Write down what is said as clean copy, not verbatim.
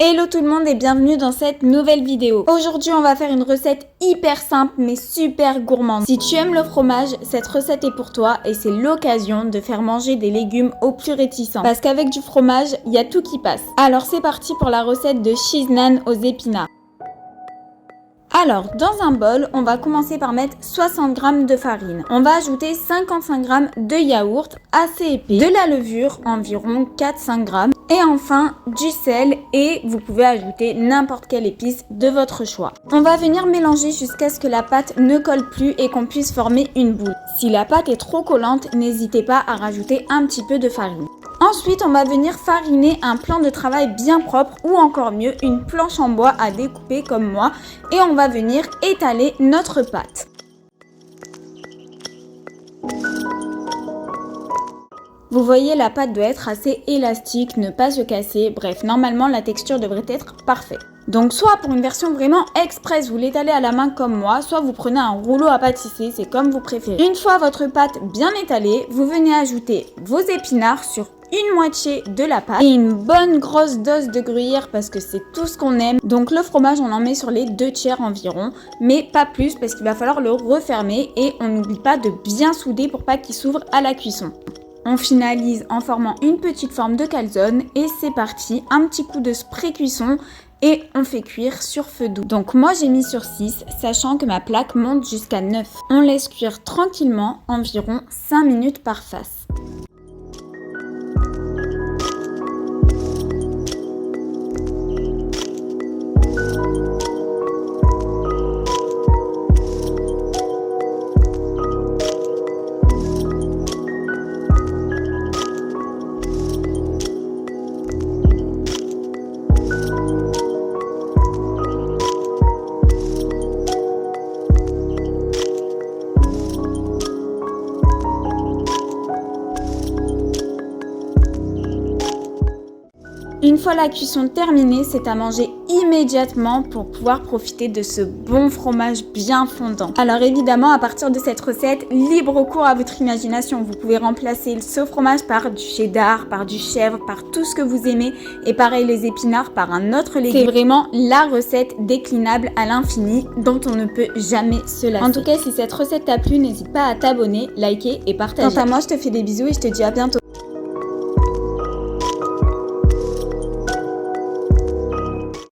Hello tout le monde et bienvenue dans cette nouvelle vidéo. Aujourd'hui on va faire une recette hyper simple mais super gourmande. Si tu aimes le fromage, cette recette est pour toi et c'est l'occasion de faire manger des légumes aux plus réticents. Parce qu'avec du fromage, il y a tout qui passe. Alors c'est parti pour la recette de cheese naan aux épinards. Alors, dans un bol, on va commencer par mettre 60 g de farine. On va ajouter 55 g de yaourt assez épais, de la levure, environ 4-5 g, et enfin du sel et vous pouvez ajouter n'importe quelle épice de votre choix. On va venir mélanger jusqu'à ce que la pâte ne colle plus et qu'on puisse former une boule. Si la pâte est trop collante, n'hésitez pas à rajouter un petit peu de farine. Ensuite, on va venir fariner un plan de travail bien propre ou encore mieux, une planche en bois à découper comme moi et on va venir étaler notre pâte. Vous voyez, la pâte doit être assez élastique, ne pas se casser, bref, normalement la texture devrait être parfaite. Donc soit pour une version vraiment express, vous l'étalez à la main comme moi, soit vous prenez un rouleau à pâtisser, c'est comme vous préférez. Une fois votre pâte bien étalée, vous venez ajouter vos épinards sur une moitié de la pâte et une bonne grosse dose de gruyère parce que c'est tout ce qu'on aime. Donc le fromage on en met sur les 2/3 environ, mais pas plus parce qu'il va falloir le refermer et on n'oublie pas de bien souder pour pas qu'il s'ouvre à la cuisson. On finalise en formant une petite forme de calzone et c'est parti, un petit coup de spray cuisson et on fait cuire sur feu doux. Donc moi j'ai mis sur 6, sachant que ma plaque monte jusqu'à 9. On laisse cuire tranquillement environ 5 minutes par face. Une fois la cuisson terminée, c'est à manger immédiatement pour pouvoir profiter de ce bon fromage bien fondant. Alors évidemment, à partir de cette recette, libre cours à votre imagination. Vous pouvez remplacer ce fromage par du cheddar, par du chèvre, par tout ce que vous aimez. Et pareil, les épinards par un autre légume. C'est vraiment la recette déclinable à l'infini dont on ne peut jamais se lasser. En tout cas, si cette recette t'a plu, n'hésite pas à t'abonner, liker et partager. Quant à moi, je te fais des bisous et je te dis à bientôt.